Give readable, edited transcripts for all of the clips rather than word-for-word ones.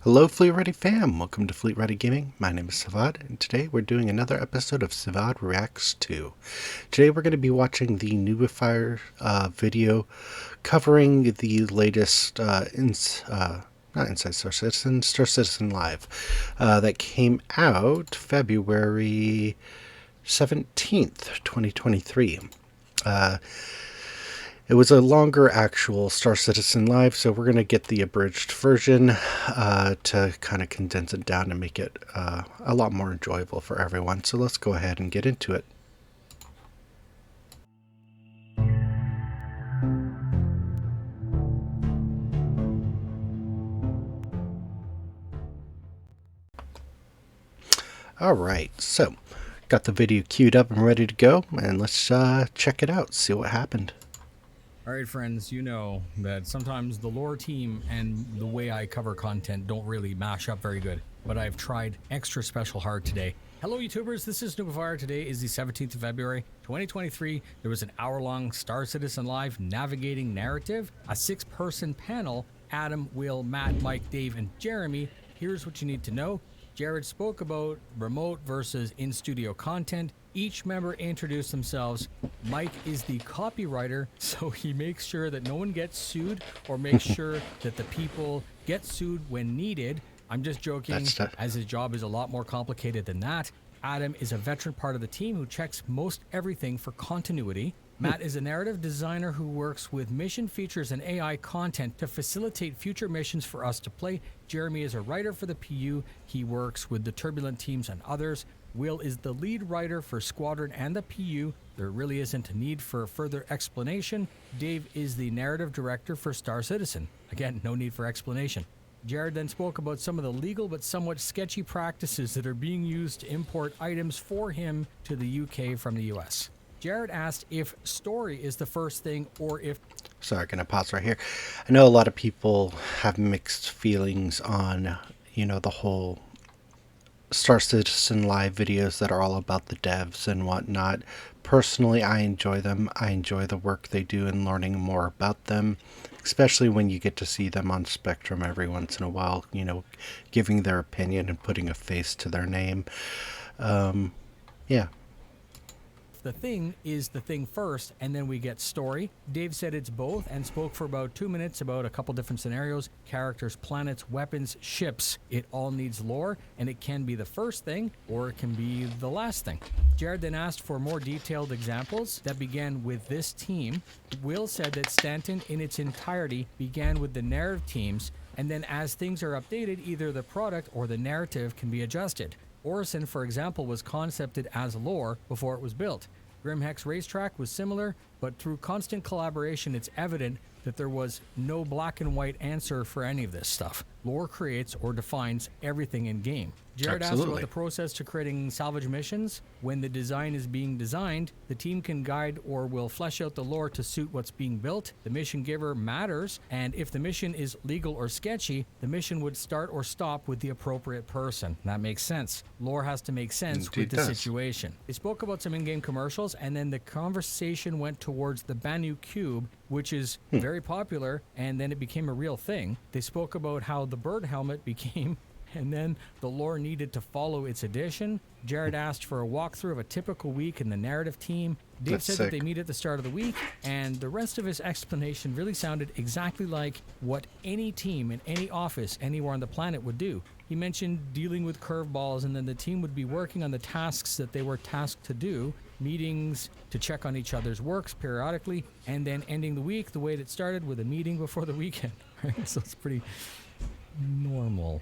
Hello, FleetReadyFam! Welcome to FleetReadyGaming. My name is Sivad, and today we're doing another episode of Sivad Reacts 2. Today we're going to be watching the Noobifier video covering the latest not Inside Star Citizen, Star Citizen Live that came out February 17th, 2023. It was a longer actual Star Citizen Live, so we're going to get the abridged version to kind of condense it down and make it a lot more enjoyable for everyone. So let's go ahead and get into it. Alright, so got the video queued up and ready to go, and let's check it out, see what happened. Alright friends, you know that sometimes the lore team and the way I cover content don't really mash up very good, but I've tried extra special hard today. Hello YouTubers, this is Noobifier. Today is the 17th of February, 2023. There was an hour-long Star Citizen Live navigating narrative, a 6-person panel, Adam, Will, Matt, Mike, Dave, and Jeremy. Here's what you need to know. Jared spoke about remote versus in-studio content. Each member introduced themselves. Mike is the copywriter, so he makes sure that no one gets sued or makes sure that the people get sued when needed. I'm just joking, as his job is a lot more complicated than that. Adam is a veteran part of the team who checks most everything for continuity. Matt is a narrative designer who works with mission features and AI content to facilitate future missions for us to play. Jeremy is a writer for the PU. He works with the Turbulent teams and others. Will is the lead writer for Squadron and the PU. There really isn't a need for further explanation. Dave is the narrative director for Star Citizen. Again, no need for explanation. Jared then spoke about some of the legal but somewhat sketchy practices that are being used to import items for him to the UK from the US. Jared asked if story is the first thing or if... Sorry, gonna pause right here. I know a lot of people have mixed feelings on, the whole Star Citizen Live videos that are all about the devs and whatnot. Personally, I enjoy them. I enjoy the work they do and learning more about them, especially when you get to see them on Spectrum every once in a while, giving their opinion and putting a face to their name. Yeah. The thing is the thing first, and then we get story. Dave said it's both and spoke for about 2 minutes about a couple different scenarios, characters, planets, weapons, ships. It all needs lore, and it can be the first thing, or it can be the last thing. Jared then asked for more detailed examples that began with this team. Will said that Stanton in its entirety began with the narrative teams, and then as things are updated, either the product or the narrative can be adjusted. Orison, for example, was concepted as lore before it was built. Grimhex Racetrack was similar, but through constant collaboration, it's evident that there was no black and white answer for any of this stuff. Lore creates or defines everything in game. Jared asked about the process to creating salvage missions. When the design is being designed, the team can guide or will flesh out the lore to suit what's being built. The mission giver matters, and if the mission is legal or sketchy, the mission would start or stop with the appropriate person. That makes sense. Lore has to make sense with the situation. They spoke about some in-game commercials, and then the conversation went towards the Banu Cube, which is very popular, and then it became a real thing. They spoke about how the bird helmet became, and then the lore needed to follow its addition. Jared asked for a walkthrough of a typical week in the narrative team. Dave said that they meet at the start of the week, and the rest of his explanation really sounded exactly like what any team in any office anywhere on the planet would do. He mentioned dealing with curveballs, and then the team would be working on the tasks that they were tasked to do, meetings to check on each other's works periodically, and then ending the week the way it started with a meeting before the weekend. Right? So it's pretty normal.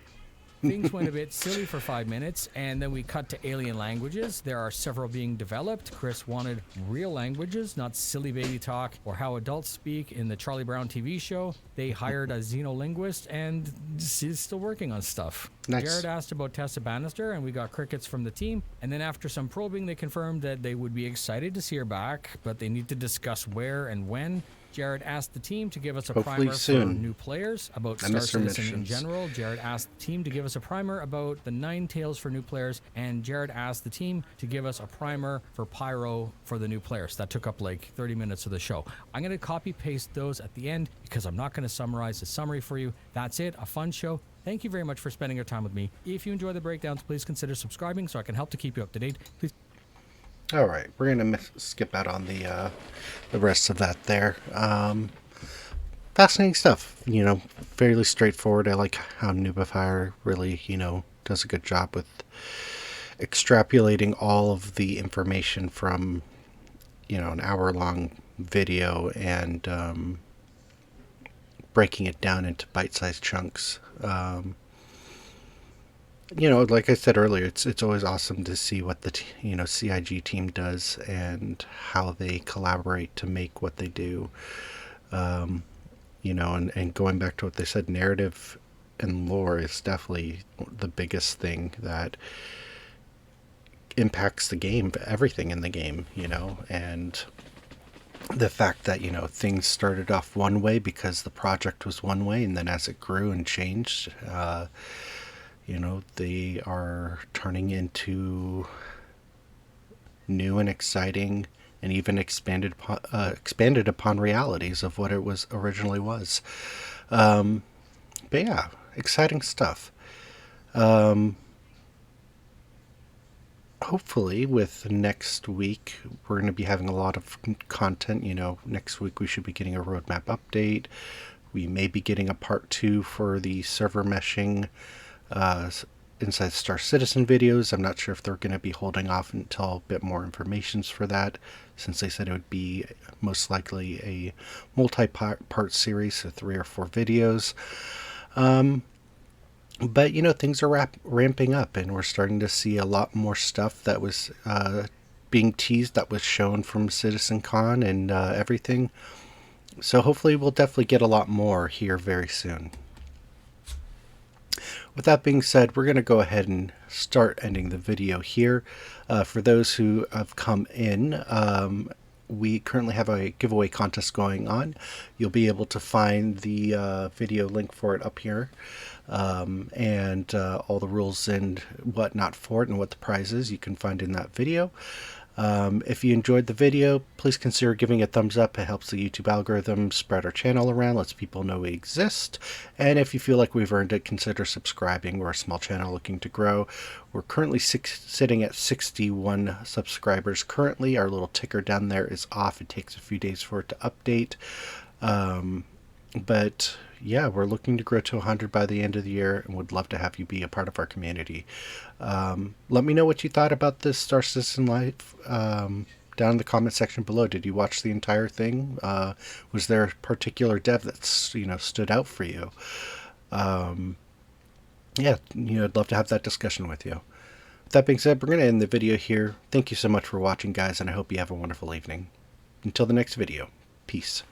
Things went a bit silly for 5 minutes, and then we cut to alien languages. There are several being developed. Chris wanted real languages, not silly baby talk or how adults speak in the Charlie Brown TV show. They hired a xenolinguist, and is still working on stuff. Nice. Jared asked about Tessa Bannister, and we got crickets from the team. And then after some probing, they confirmed that they would be excited to see her back, but they need to discuss where and when. Jared asked the team to give us a primer for new players about Star Citizen in general. Jared asked the team to give us a primer about the 9 Tails for new players, and Jared asked the team to give us a primer for Pyro for the new players. That took up like 30 minutes of the show. I'm going to copy paste those at the end because I'm not going to summarize the summary for you. That's it, a fun show. Thank you very much for spending your time with me. If you enjoy the breakdowns, please consider subscribing so I can help to keep you up to date. Please. All right, we're gonna skip out on the rest of that there. Fascinating stuff. Fairly straightforward. I like how Noobifier really does a good job with extrapolating all of the information from an hour long video and breaking it down into bite-sized chunks. Like I said earlier, it's always awesome to see what the CIG team does and how they collaborate to make what they do. And going back to what they said, narrative and lore is definitely the biggest thing that impacts the game, everything in the game, and the fact that things started off one way because the project was one way, and then as it grew and changed, they are turning into new and exciting and even expanded upon realities of what it was originally was. But yeah, exciting stuff. Hopefully with next week we're going to be having a lot of content. Next week we should be getting a roadmap update. We may be getting a part 2 for the server meshing inside Star Citizen videos. I'm not sure if they're going to be holding off until a bit more information's for that, since they said it would be most likely a multi-part series, so 3 or 4 videos. But things are ramping up, and we're starting to see a lot more stuff that was being teased, that was shown from CitizenCon and everything. So hopefully we'll definitely get a lot more here very soon. With that being said, we're going to go ahead and start ending the video here. For those who have come in, we currently have a giveaway contest going on. You'll be able to find the video link for it up here, and all the rules and whatnot for it and what the prize is you can find in that video. If you enjoyed the video, please consider giving a thumbs up. It helps the YouTube algorithm spread our channel around, lets people know we exist. And if you feel like we've earned it, consider subscribing. We're a small channel looking to grow. We're currently sitting at 61 subscribers. Currently, our little ticker down there is off. It takes a few days for it to update. But yeah, we're looking to grow to 100 by the end of the year, and would love to have you be a part of our community. Let me know what you thought about this Star Citizen Life down in the comment section below. Did you watch the entire thing? Was there a particular dev that stood out for you? Yeah, I'd love to have that discussion with you. With that being said, we're going to end the video here. Thank you so much for watching, guys, and I hope you have a wonderful evening. Until the next video, peace.